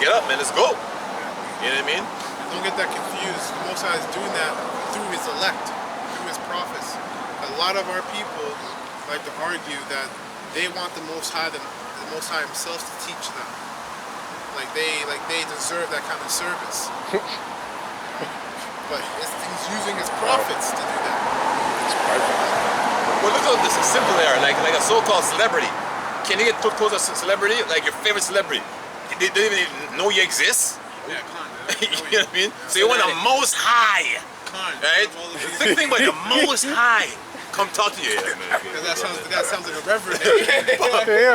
get up, man. Let's go. You know what I mean? Don't get that confused. The Most High is doing that through His elect, through His prophets. A lot of our people like to argue that they want the Most High Himself to teach them. Like they deserve that kind of service. But He's using His prophets to do that. It's perfect. Well, look at this. It's simple there. Like a so-called celebrity. Can you get too close to a celebrity? Like your favorite celebrity? They don't even know you exist. Yeah, con. You know what I mean? So you want the Most High, right? The thing about the Most High come talk to you. That sounds like a reverend.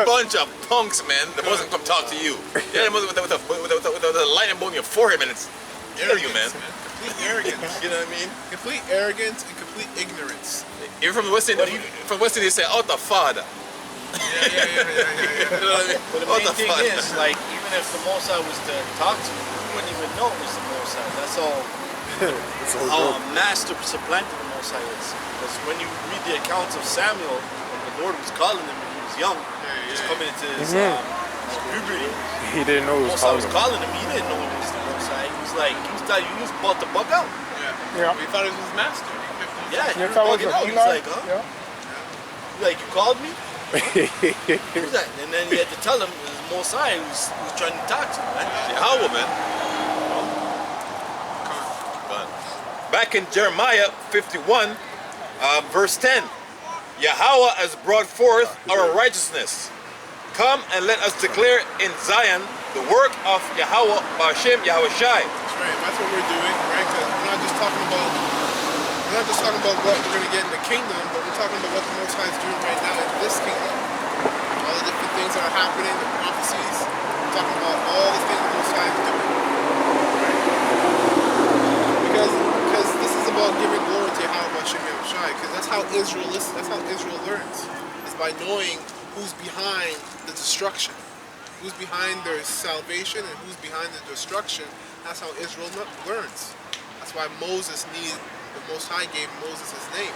Bunch of punks, man. The Most High come talk to you. Yeah, with the lightning bolt in your forehead, man. It's you, man. Complete arrogance. You know what I mean? Complete arrogance and complete ignorance. Even from the West Indies, they say, "Out the Father." Yeah. You know what I mean? But the main thing is, like, even if the Most High was to talk to you, you wouldn't even know it was the Most High. That's how master supplanted the Most High is. Because when you read the accounts of Samuel, when the Lord was calling him when he was young, just coming into his puberty, he didn't know the Most High was calling him. He didn't know it was the Most High. He was like, he was about to bug out. Yeah. He thought it was his master. Yeah, he was thought it bugging was out. He was like, huh? Yeah. He's like, you called me? Who's that? And then he had to tell him it was Most High who was trying to talk to him, man. Yahweh, man. Back in Jeremiah 51, verse 10, Yahweh has brought forth our righteousness. Come and let us declare in Zion the work of Yahweh B'Hashem Yahweh Shai. That's right. That's what we're doing, right? Because we're not just talking about what we're going to get in the kingdom, but we're talking about what the Most High is doing right now in this kingdom. All the different things that are happening, the prophecies. We're talking about all the things the Most High is doing. Right? Because this is about giving glory to Yahweh B'Hashem Yahweh Shai. Because that's how Israel listens. That's how Israel learns. Is by knowing who's behind the destruction. Who's behind their salvation and who's behind the destruction. That's how Israel learns. That's why Moses needed, the Most High gave Moses his name.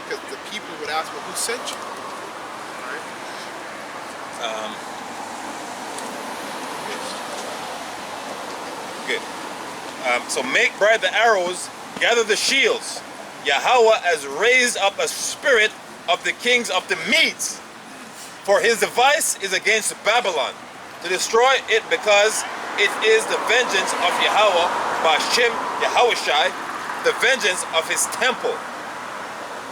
Because the people would ask, well, who sent you? Right? Good. So make bright the arrows, gather the shields. Yahweh has raised up a spirit of the kings of the Medes. For his device is against Babylon, to destroy it, because it is the vengeance of Yahweh B'Hashem Yahweh Shai, the vengeance of his temple.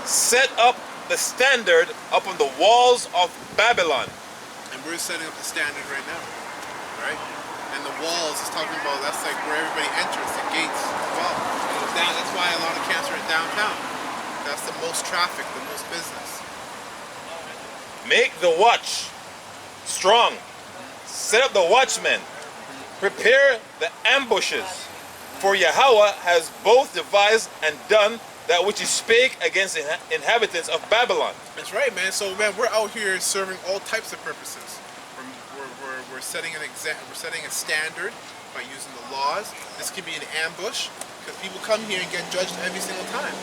Set up the standard upon the walls of Babylon. And we're setting up the standard right now, right? And the walls is talking about, that's like where everybody enters, the gates as well. That's why a lot of camps are in downtown. That's the most traffic, the most business. Make the watch strong. Set up the watchmen. Prepare the ambushes. For Yahweh has both devised and done that which he spake against the inhabitants of Babylon. That's right, man. So, man, we're out here serving all types of purposes. We're setting an we're setting a standard by using the laws. This could be an ambush because people come here and get judged every single time.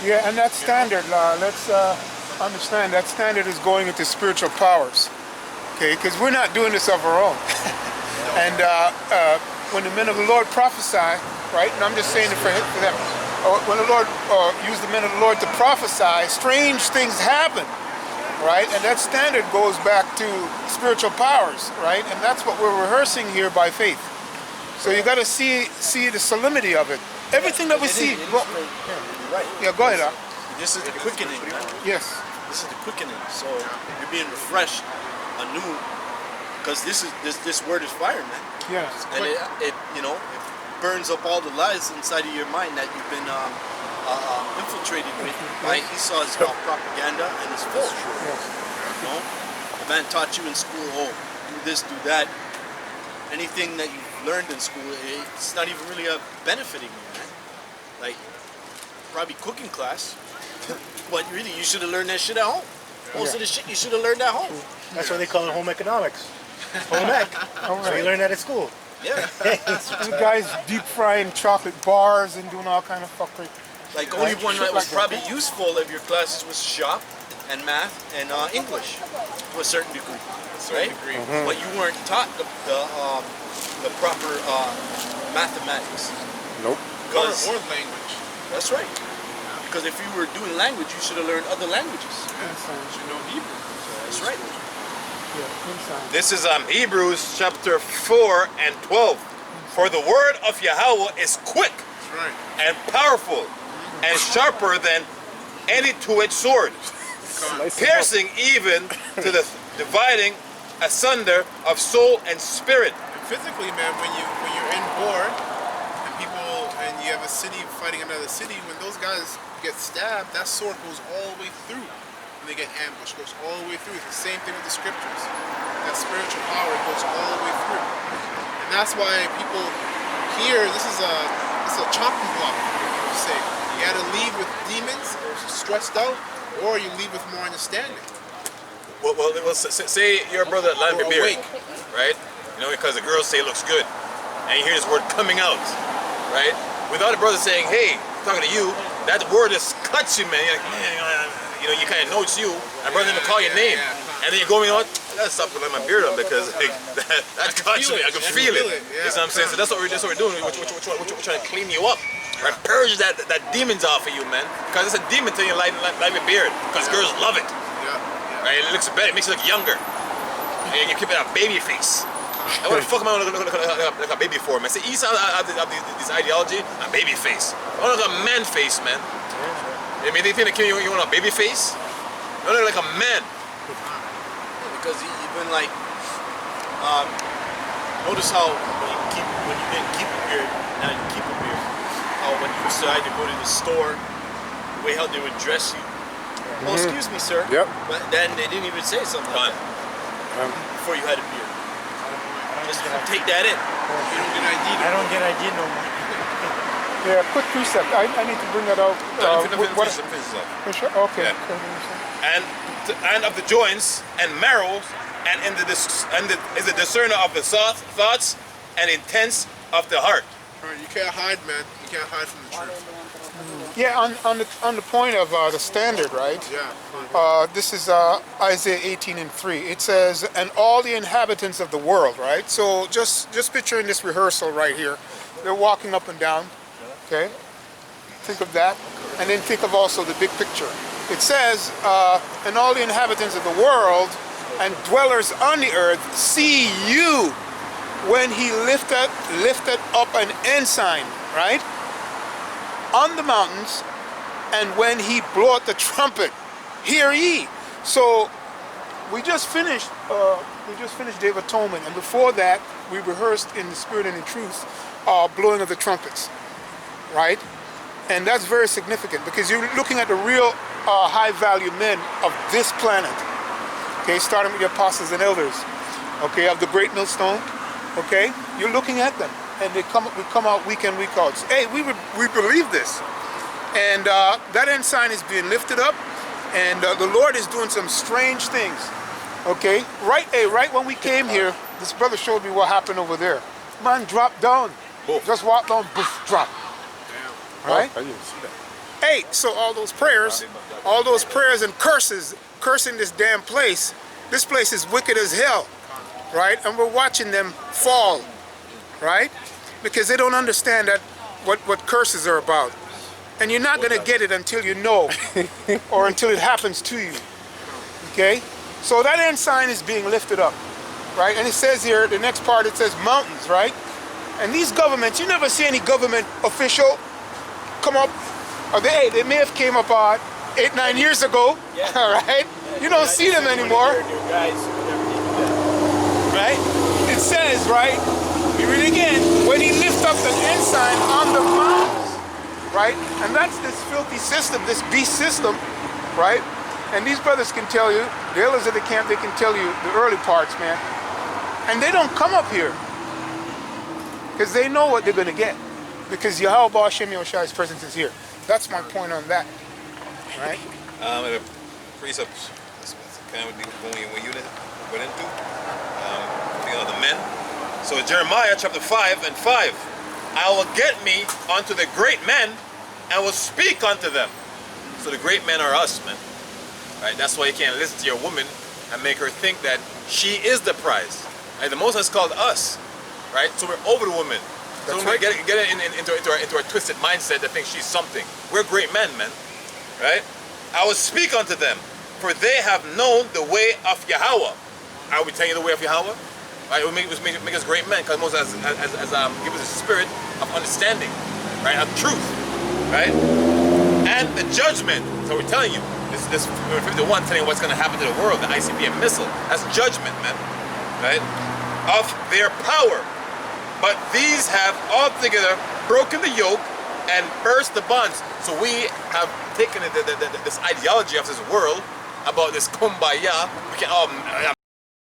Yeah, and that standard, let's understand that standard is going into spiritual powers. Okay, because we're not doing this of our own. And when the men of the Lord prophesy, right, and I'm just saying it for them, when the Lord used the men of the Lord to prophesy, strange things happen, right? And that standard goes back to spiritual powers, right? And that's what we're rehearsing here by faith. So you got to see the solemnity of it. Everything that we see. Right. Yeah, go ahead. This is the quickening, man. Yes. This is the quickening. So you're being refreshed anew, because this word is fire, man. Yes. And it burns up all the lies inside of your mind that you've been infiltrated with by Esau's propaganda and his fault. Yes. You know, the man taught you in school, oh, do this, do that. Anything that you've learned in school, it's not even really benefiting you, man. Like, probably cooking class, but really, you should have learned that shit at home. Most of the shit you should have learned at home. That's why they call it home economics. Home ec. So you learn that at school. Yeah. You guys deep frying chocolate bars and doing all kind of fuckery. Like, only one that was probably useful of your classes was shop and math and English to a certain degree, right? But you weren't taught the the proper mathematics. Nope. Because Or language. that's right. Because if you were doing language, you should have learned other languages. You know Hebrew. That's right. This is Hebrews chapter 4 and 12. For the word of Yahweh is quick That's right. and powerful and sharper than any two-edged sword, piercing even to the dividing asunder of soul and spirit. And physically, man, when you're in war and you have a city fighting another city, when those guys get stabbed, that sword goes all the way through. When they get ambushed, goes all the way through. It's the same thing with the scriptures. That spiritual power goes all the way through. And that's why people here, this is a chopping block, you say. You gotta leave with demons or stressed out, or you leave with more understanding. Well, say you're a brother at Land Or Beard, awake. right? You know, because the girls say it looks good, and you hear this word coming out, right? Without a brother saying, "Hey, talking to you," that word just cuts you, man. You're like, man, you know, you kind of know it's you. And brother didn't call your name, and then you go, you know what? I gotta stop putting my beard on because like, that cuts me. I can feel it. You know what I'm saying? So that's what we're doing. We're trying to clean you up. Right? Purge that demons off of you, man. Because it's a demon till you light your beard. Because girls love it. Right? It looks better. It makes you look younger. And you keep it a baby face. And what the fuck am I gonna look like a baby for, man? See, Esau have this ideology, a baby face. I want to look like a man face, man. I mean, they think that you want a baby face? You look like a man. Because even like, notice how when you didn't keep a beard, now you keep a beard. How when you decide to go to the store, the way how they would dress you. Oh, excuse me, sir. Yep. But then they didn't even say something like that before you had a beard. Just take that in. You don't get ID. I don't get ID no more. Yeah, quick precept. I need to bring that out. Sure? Okay. Yeah. And of the joints and marrows, and is the discerner of the thoughts and intents of the heart. Right, you can't hide, man. You can't hide from the truth. Yeah, on the point of the standard, right? Yeah. This is Isaiah 18:3. It says, "And all the inhabitants of the world," right? So just picturing this rehearsal right here. They're walking up and down. Okay, think of that, and then think of also the big picture. It says, "And all the inhabitants of the world and dwellers on the earth see you when he lifted up an ensign," right? "On the mountains, and when he bloweth the trumpet, hear ye." So we just finished Day of Atonement, and before that we rehearsed in the spirit and in truth, blowing of the trumpets, right? And that's very significant because you're looking at the real high value men of this planet. Okay, starting with the apostles and elders, okay, of the great millstone. Okay, you're looking at them, and we come out week in, week out. Hey, we believe this, and that ensign is being lifted up, and the Lord is doing some strange things. Okay, right when we came here, this brother showed me what happened over there. Man dropped down, just walked down, boof, drop. Right? I didn't see that. Hey, so all those prayers and curses, cursing this damn place. This place is wicked as hell, right? And we're watching them fall, right? Because they don't understand that what curses are about. And you're not gonna get it until you know, or until it happens to you. Okay? So that ensign is being lifted up, right? And it says here, the next part, it says mountains, right? And these governments, you never see any government official come up, or they may have came up 8-9 years ago, all right? You don't see them anymore, right? It says, right, you read it again, when he lifts up the ensign on the mountains, right? And that's this filthy system, this beast system, right? And these brothers can tell you, the elders of the camp, they can tell you the early parts, man. And they don't come up here because they know what they're going to get. Because Yahweh Hashem Yoshua's presence is here. That's my point on that. Right? And the precepts, that's kind of what you went into. The men. So Jeremiah chapter 5 and 5. "I will get me unto the great men and will speak unto them." So the great men are us, man. Right? That's why you can't listen to your woman and make her think that she is the prize. Right? The Most High is called us. right? So we're over the woman. So That's we right. get it into our twisted mindset that thinks she's something. We're great men, man, right? I will speak unto them, for they have known the way of Yahweh. I will tell you the way of Yahweh. Right? It will make us great men, because Moses has give us a spirit of understanding, right, of truth, right? And the judgment. So we're telling you, this 51 telling you what's going to happen to the world, the ICBM missile. That's judgment, man, right? Of their power. But these have altogether broken the yoke and burst the bonds. So we have taken this ideology of this world about this kumbaya. We can